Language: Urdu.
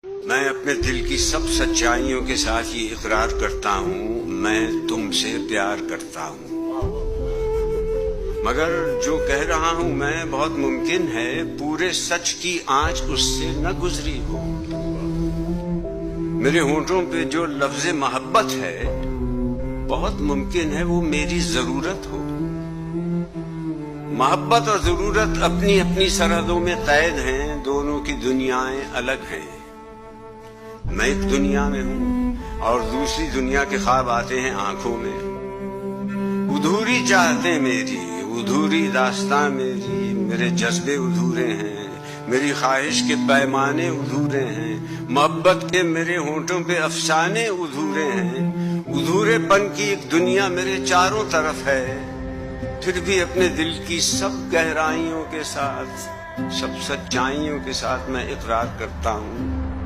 میں اپنے دل کی سب سچائیوں کے ساتھ یہ اقرار کرتا ہوں، میں تم سے پیار کرتا ہوں، مگر جو کہہ رہا ہوں میں بہت ممکن ہے پورے سچ کی آنچ اس سے نہ گزری ہو۔ میرے ہونٹوں پہ جو لفظ محبت ہے بہت ممکن ہے وہ میری ضرورت ہو۔ محبت اور ضرورت اپنی اپنی سرحدوں میں قید ہیں، دونوں کی دنیایں الگ ہیں۔ میں ایک دنیا میں ہوں اور دوسری دنیا کے خواب آتے ہیں آنکھوں میں۔ ادھوری چاہتے میری، ادھوری داستاں میری، میرے جذبے ادھورے ہیں، میری خواہش کے پیمانے ادھورے ہیں، محبت کے میرے ہونٹوں پہ افسانے ادھورے ہیں۔ ادھورے پن کی ایک دنیا میرے چاروں طرف ہے، پھر بھی اپنے دل کی سب گہرائیوں کے ساتھ، سب سچائیوں کے ساتھ میں اقرار کرتا ہوں